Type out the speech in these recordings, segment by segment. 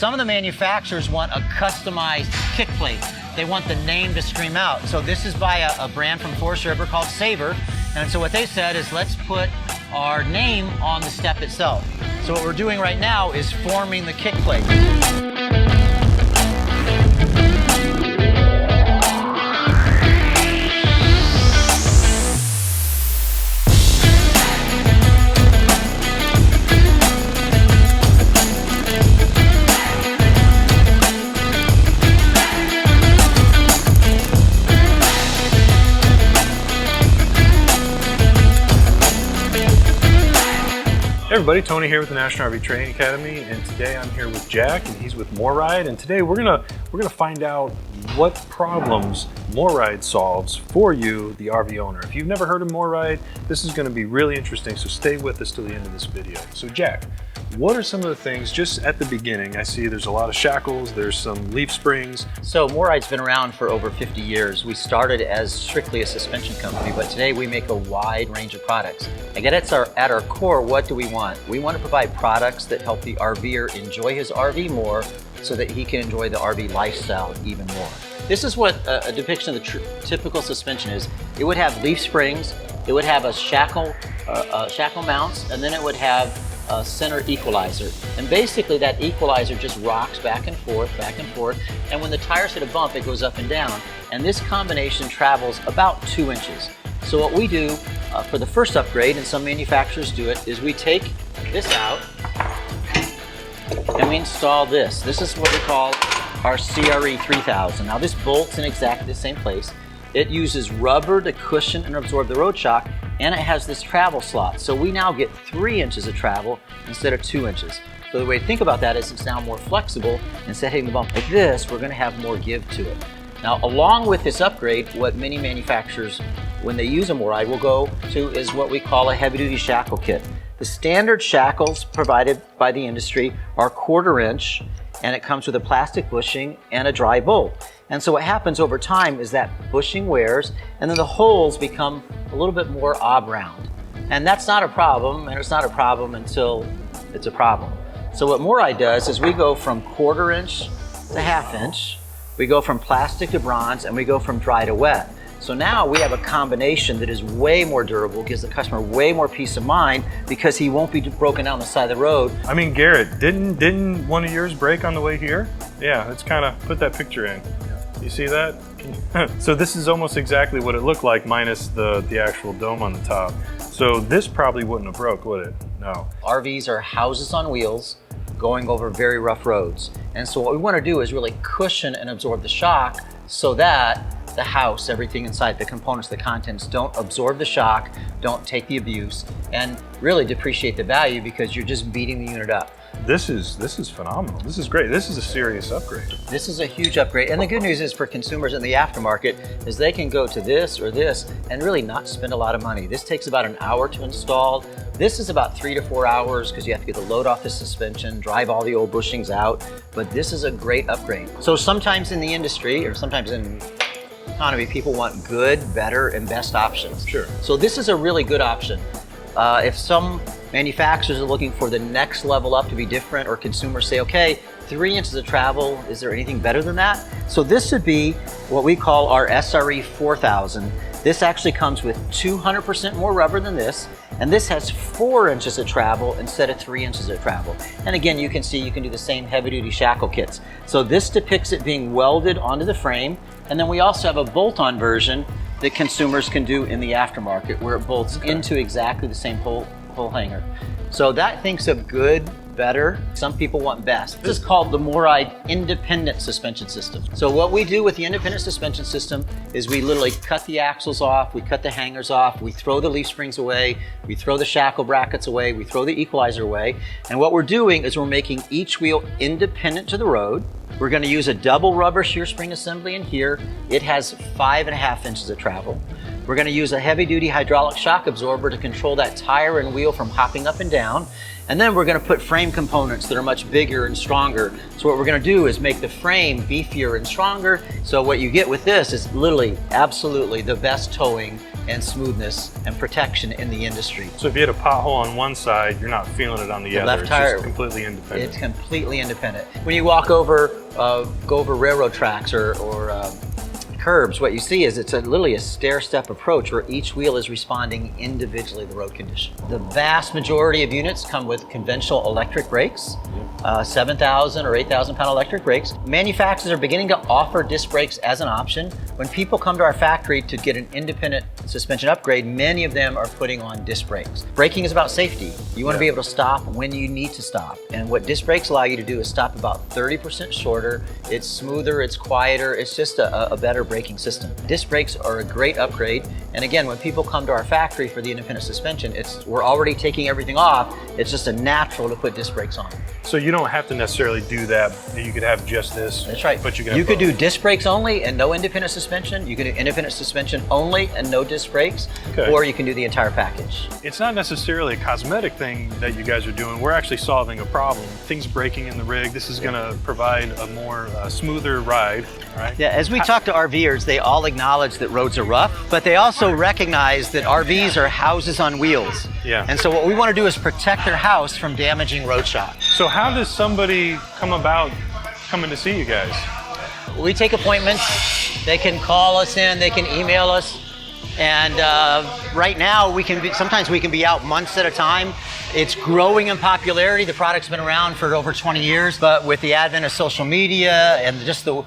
Some of the manufacturers want a customized kick plate. They want the name to scream out. So this is by a brand from Forest River called Sabre. And so what they said is, let's put our name on the step itself. So what we're doing right now is forming the kick plate. Hey everybody, Tony here with the National RV Training Academy, and today I'm here with Jack, and he's with MORryde, and today we're gonna find out what problems MORryde solves for you, the RV owner. If you've never heard of MORryde, this is gonna be really interesting, so stay with us till the end of this video. So Jack, what are some of the things, just at the beginning? I see there's a lot of shackles, there's some leaf springs. So MORryde's been around for over 50 years. We started as strictly a suspension company, but today we make a wide range of products. Again, at our core, what do we want? We want to provide products that help the RVer enjoy his RV more so that he can enjoy the RV lifestyle even more. This is what a depiction of the typical suspension is. It would have leaf springs, it would have a shackle mounts, and then it would have a center equalizer. And basically that equalizer just rocks back and forth, and when the tires hit a bump, it goes up and down. And this combination travels about 2 inches. So what we do for the first upgrade, and some manufacturers do it, is we take this out and we install this. This is what we call our CRE 3000. Now this bolts in exactly the same place. It uses rubber to cushion and absorb the road shock, and it has this travel slot. So we now get 3 inches of travel instead of 2 inches. So the way to think about that is it's now more flexible. Instead of hitting the bump like this, we're gonna have more give to it. Now, along with this upgrade, what many manufacturers, when they use a MORryde, will go to is what we call a heavy-duty shackle kit. The standard shackles provided by the industry are 1/4 inch, and it comes with a plastic bushing and a dry bolt. And so what happens over time is that bushing wears, and then the holes become a little bit more oblong. And that's not a problem, and it's not a problem until it's a problem. So what MORryde does is we go from 1/4 inch to 1/2 inch, we go from plastic to bronze, and we go from dry to wet. So now we have a combination that is way more durable, gives the customer way more peace of mind because he won't be broken down the side of the road. I mean, Garrett, didn't one of yours break on the way here? Yeah, let's kind of put that picture in. You see that? So this is almost exactly what it looked like, minus the actual dome on the top. So this probably wouldn't have broke, would it? No. RVs are houses on wheels going over very rough roads. And so what we want to do is really cushion and absorb the shock so that the house, everything inside, the components, the contents, don't absorb the shock, don't take the abuse, and really depreciate the value because you're just beating the unit up. This is phenomenal. This is great. This is a serious upgrade. This is a huge upgrade. And the good news is for consumers in the aftermarket is they can go to this or this and really not spend a lot of money. This takes about an hour to install. This is about 3 to 4 hours because you have to get the load off the suspension, drive all the old bushings out, but this is a great upgrade. So sometimes in the industry, or sometimes in economy, people want good, better, and best options. Sure. So this is a really good option. If some manufacturers are looking for the next level up to be different, or consumers say, okay, 3 inches of travel, is there anything better than that? So this would be what we call our SRE 4000. This actually comes with 200% more rubber than this, and this has 4 inches of travel instead of 3 inches of travel. And again, you can see you can do the same heavy-duty shackle kits. So this depicts it being welded onto the frame, and then we also have a bolt-on version that consumers can do in the aftermarket where it bolts into exactly the same pole hanger. So that thinks of good, better. Some people want best. This is called the MORryde independent suspension system. So what we do with the independent suspension system is we literally cut the axles off, we cut the hangers off, we throw the leaf springs away, we throw the shackle brackets away, we throw the equalizer away. And what we're doing is we're making each wheel independent to the road. We're going to use a double rubber shear spring assembly in here. It has 5.5 inches of travel. We're going to use a heavy-duty hydraulic shock absorber to control that tire and wheel from hopping up and down. And then we're going to put frame components that are much bigger and stronger. So what we're going to do is make the frame beefier and stronger. So what you get with this is literally, absolutely the best towing and smoothness and protection in the industry. So if you hit a pothole on one side, you're not feeling it on the other. Left tire, it's just completely independent. It's completely independent. When you walk over, go over railroad tracks or curbs, what you see is it's literally a stair-step approach where each wheel is responding individually to the road condition. The vast majority of units come with conventional electric brakes, 7,000 or 8,000 pound electric brakes. Manufacturers are beginning to offer disc brakes as an option. When people come to our factory to get an independent suspension upgrade, many of them are putting on disc brakes. Braking is about safety. You want to be able to stop when you need to stop. And what disc brakes allow you to do is stop about 30% shorter. It's smoother, it's quieter, it's just a better braking system. Disc brakes are a great upgrade. And again, when people come to our factory for the independent suspension, we're already taking everything off. It's just a natural to put disc brakes on. So you don't have to necessarily do that. You could have just this. That's right. But you could do disc brakes only and no independent suspension. You could do independent suspension only and no disc brakes. Okay. Or you can do the entire package. It's not necessarily a cosmetic thing that you guys are doing. We're actually solving a problem. Things breaking in the rig. This is going to provide a more smoother ride. Right? Yeah, as we talk to RVers, they all acknowledge that roads are rough, but they also recognize that RVs are houses on wheels. Yeah. And so what we want to do is protect their house from damaging road shock. So how does somebody come about coming to see you guys? We take appointments. They can call us in, they can email us. And right now, sometimes we can be out months at a time. It's growing in popularity. The product's been around for over 20 years, but with the advent of social media and just the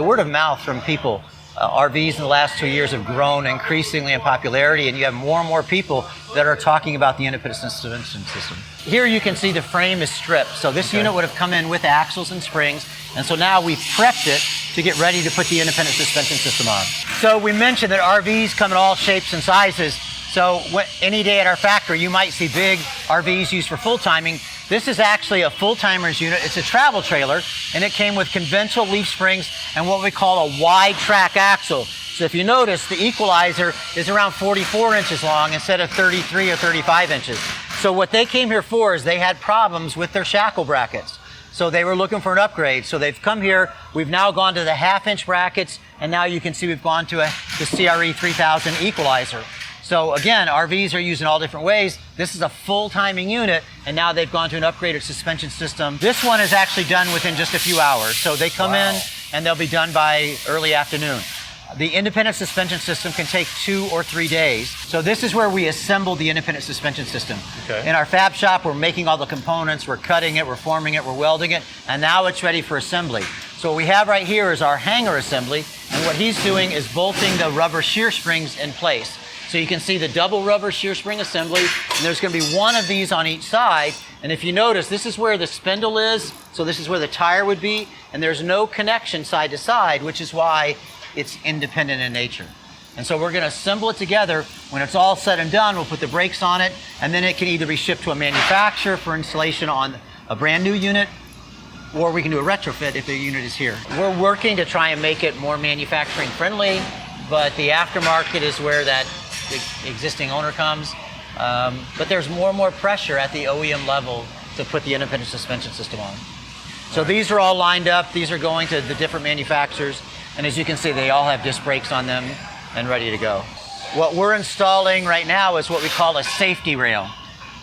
word of mouth from people, RVs in the last 2 years have grown increasingly in popularity, and you have more and more people that are talking about the independent suspension system. Here you can see the frame is stripped. So this unit would have come in with axles and springs, and so now we've prepped it to get ready to put the independent suspension system on. So we mentioned that RVs come in all shapes and sizes. So any day at our factory, you might see big RVs used for full timing. This is actually a full-timers unit. It's a travel trailer, and it came with conventional leaf springs and what we call a wide track axle. So if you notice, the equalizer is around 44 inches long instead of 33 or 35 inches. So what they came here for is they had problems with their shackle brackets. So they were looking for an upgrade. So they've come here. We've now gone to the 1/2-inch brackets, and now you can see we've gone to the CRE 3000 equalizer. So again, RVs are used in all different ways. This is a full timing unit, and now they've gone to an upgraded suspension system. This one is actually done within just a few hours. So they come in and they'll be done by early afternoon. The independent suspension system can take 2 or 3 days. So this is where we assemble the independent suspension system. Okay. In our fab shop, we're making all the components, we're cutting it, we're forming it, we're welding it, and now it's ready for assembly. So what we have right here is our hanger assembly, and what he's doing is bolting the rubber shear springs in place. So you can see the double rubber shear spring assembly, and there's going to be one of these on each side. And if you notice, this is where the spindle is, so this is where the tire would be, and there's no connection side to side, which is why it's independent in nature. And so we're going to assemble it together. When it's all said and done, we'll put the brakes on it, and then it can either be shipped to a manufacturer for installation on a brand new unit, or we can do a retrofit if the unit is here. We're working to try and make it more manufacturing friendly, but the aftermarket is where that the existing owner comes. But there's more and more pressure at the OEM level to put the independent suspension system on. So these are all lined up. These are going to the different manufacturers. And as you can see, they all have disc brakes on them and ready to go. What we're installing right now is what we call a safety rail.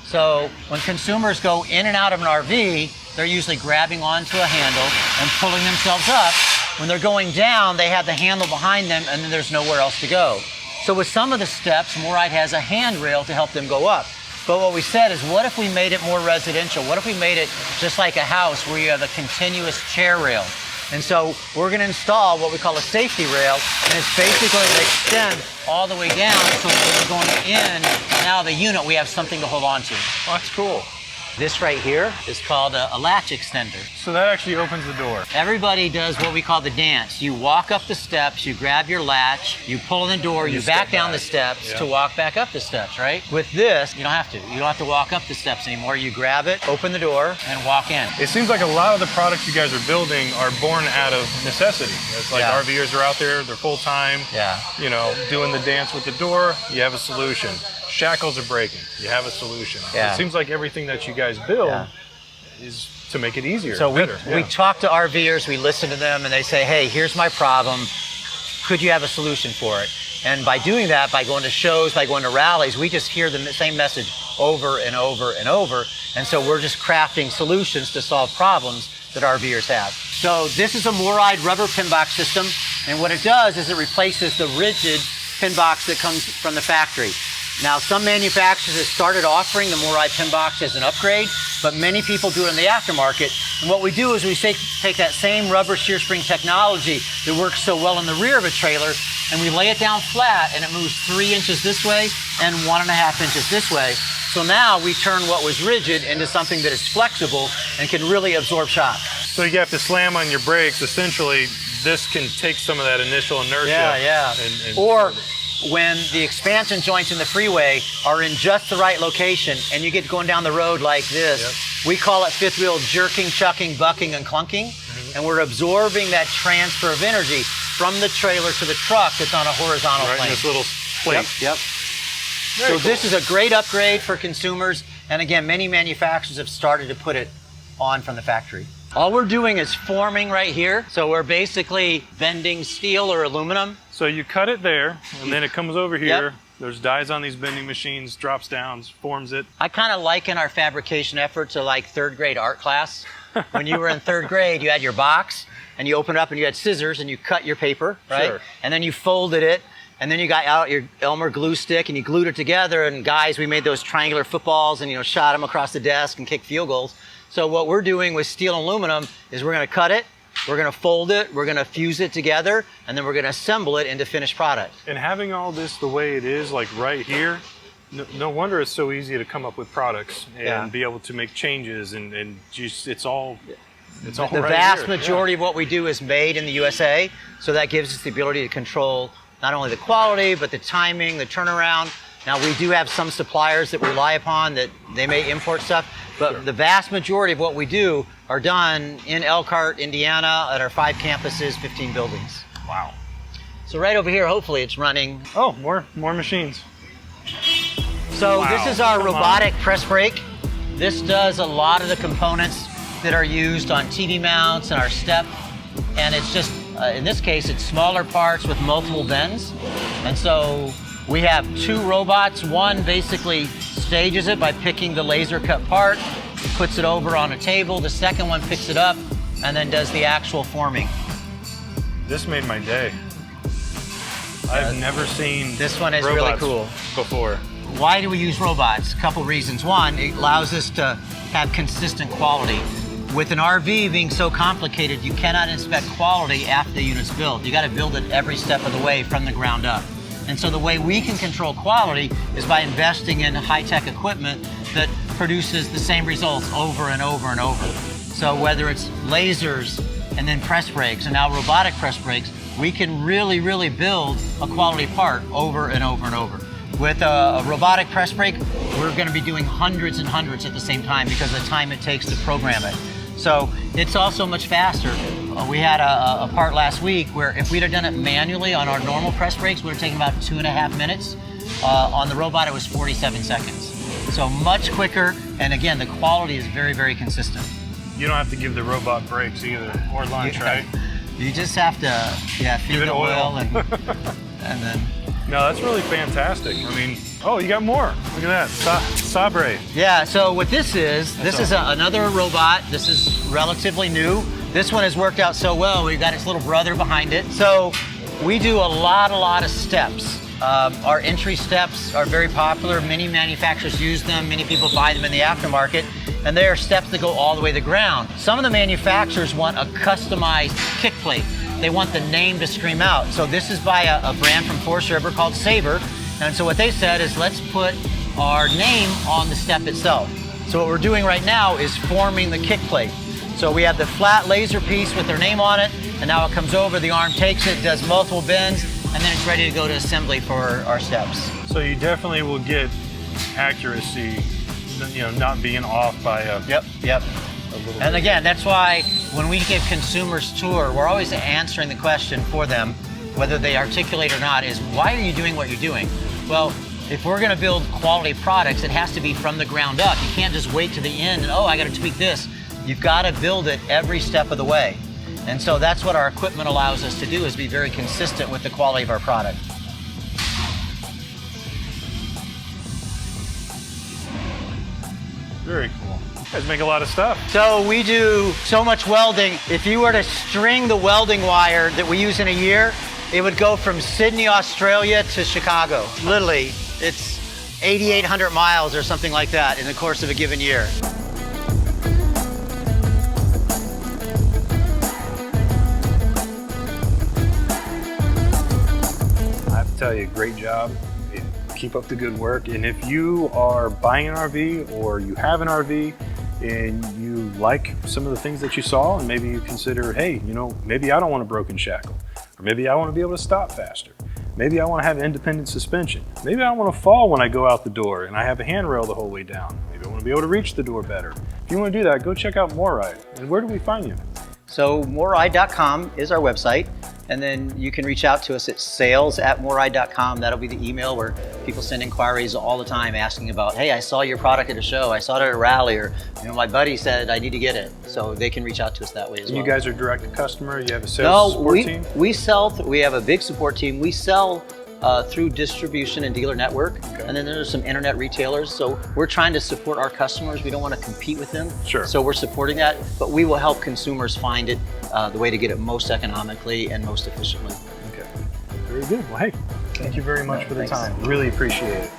So when consumers go in and out of an RV, they're usually grabbing onto a handle and pulling themselves up. When they're going down, they have the handle behind them, and then there's nowhere else to go. So with some of the steps, MORryde has a handrail to help them go up. But what we said is, what if we made it more residential? What if we made it just like a house where you have a continuous chair rail? And so we're going to install what we call a safety rail, and it's basically going to extend all the way down, so when we're going in now the unit, we have something to hold on to. Oh, that's cool. This right here is called a latch extender. So that actually opens the door. Everybody does what we call the dance. You walk up the steps, you grab your latch, you pull in the door, you back down the steps to walk back up the steps, right? With this, you don't have to. You don't have to walk up the steps anymore. You grab it, open the door, and walk in. It seems like a lot of the products you guys are building are born out of necessity. It's like RVers are out there, they're full-time, you know, doing the dance with the door, you have a solution. Shackles are breaking, you have a solution. It seems like everything that you guys build is to make it easier, so better. We talk to RVers, we listen to them, and they say, hey, here's my problem. Could you have a solution for it? And by doing that, by going to shows, by going to rallies, we just hear the same message over and over and over. And so we're just crafting solutions to solve problems that RVers have. So this is a MORryde rubber pin box system. And what it does is it replaces the rigid pin box that comes from the factory. Now, some manufacturers have started offering the MORryde pin box as an upgrade, but many people do it in the aftermarket. And what we do is we take that same rubber shear spring technology that works so well in the rear of a trailer, and we lay it down flat, and it moves 3 inches this way and 1.5 inches this way. So now we turn what was rigid into something that is flexible and can really absorb shock. So you have to slam on your brakes. Essentially, this can take some of that initial inertia. And or when the expansion joints in the freeway are in just the right location and you get going down the road like this, we call it fifth wheel jerking, chucking, bucking, and clunking. And we're absorbing that transfer of energy from the trailer to the truck that's on a horizontal plane. This little plate. So this is a great upgrade for consumers. And again, many manufacturers have started to put it on from the factory. All we're doing is forming right here. So we're basically bending steel or aluminum. So you cut it there, and then it comes over here. There's dies on these bending machines, drops down, forms it. I kind of liken our fabrication effort to like third grade art class. When you were in third grade, you had your box, and you opened up and you had scissors, and you cut your paper, right? And then you folded it, and then you got out your Elmer glue stick, and you glued it together, and guys, we made those triangular footballs and, you know, shot them across the desk and kicked field goals. So what we're doing with steel and aluminum is we're going to cut it, we're going to fold it, we're going to fuse it together, and then we're going to assemble it into finished product. And having all this the way it is, like right here, no wonder it's so easy to come up with products and be able to make changes, and just it's all the right vast majority of what we do is made in the USA, so that gives us the ability to control not only the quality, but the timing, the turnaround. Now, we do have some suppliers that we rely upon that they may import stuff, but the vast majority of what we do are done in Elkhart, Indiana, at our 5 campuses, 15 buildings. Wow. So right over here, hopefully it's running. Oh, more machines. So this is our robotic press brake. This does a lot of the components that are used on TV mounts and our step. And it's just, in this case, it's smaller parts with multiple bends. And so we have 2 robots. One basically stages it by picking the laser cut part, puts it over on a table. The second one picks it up and then does the actual forming. This made my day. I've never seen this one is really cool before. Why do we use robots? A couple reasons. One, it allows us to have consistent quality. With an RV being so complicated, you cannot inspect quality after the unit's built. You got to build it every step of the way from the ground up. And so the way we can control quality is by investing in high-tech equipment that produces the same results over and over and over. So whether it's lasers and then press brakes and now robotic press brakes, we can really, really build a quality part over and over and over. With a robotic press brake, we're going to be doing hundreds and hundreds at the same time because of the time it takes to program it. So it's also much faster. We had a part last week where if we'd have done it manually on our normal press brakes, it would have taken about 2.5 minutes. On the robot, it was 47 seconds. So much quicker, and again, the quality is very, very consistent. You don't have to give the robot brakes either, or lunch, right? You just have to, feed it oil and then. No, that's really fantastic. I mean, oh, you got more. Look at that, Sabre. Yeah, so what this is another robot. This is relatively new. This one has worked out so well, we've got its little brother behind it. So we do a lot of steps. Our entry steps are very popular. Many manufacturers use them. Many people buy them in the aftermarket. And they are steps that go all the way to the ground. Some of the manufacturers want a customized kick plate. They want the name to scream out. So this is by a brand from Forest River called Sabre. And so what they said is, let's put our name on the step itself. So what we're doing right now is forming the kick plate. So we have the flat laser piece with their name on it, and now it comes over, the arm takes it, does multiple bends, and then it's ready to go to assembly for our steps. So you definitely will get accuracy, you know, not being off by a Yep. a little And bit. again, that's why when we give consumers tour, we're always answering the question for them, whether they articulate or not, is why are you doing what you're doing? Well, if we're gonna build quality products, it has to be from the ground up. You can't just wait to the end and, oh, I gotta tweak this. You've gotta build it every step of the way. And so that's what our equipment allows us to do, is be very consistent with the quality of our product. Very cool. You guys make a lot of stuff. So we do so much welding. If you were to string the welding wire that we use in a year, it would go from Sydney, Australia to Chicago. Literally, it's 8,800 miles or something like that in the course of a given year. I have to tell you, great job. Keep up the good work. And if you are buying an RV or you have an RV and you like some of the things that you saw, and maybe you consider, hey, you know, maybe I don't want a broken shackle, or maybe I want to be able to stop faster. Maybe I want to have independent suspension. Maybe I don't want to fall when I go out the door and I have a handrail the whole way down. Maybe I want to be able to reach the door better. If you want to do that, go check out MORryde. And where do we find you? So MORryde.com is our website. And then you can reach out to us at sales@morryde.com. That'll be the email where people send inquiries all the time asking about, hey, I saw your product at a show, I saw it at a rally, or you know, my buddy said I need to get it. So they can reach out to us that way as well. You guys are direct to customer? You have a sales support team? We sell, we have a big support team. We sell through distribution and dealer network. Okay. And then there's some internet retailers. So we're trying to support our customers. We don't want to compete with them. Sure. So we're supporting that, but we will help consumers find it, the way to get it most economically and most efficiently. Okay. Very good. Well, hey, thank you very much for the Thanks. time. Really appreciate it.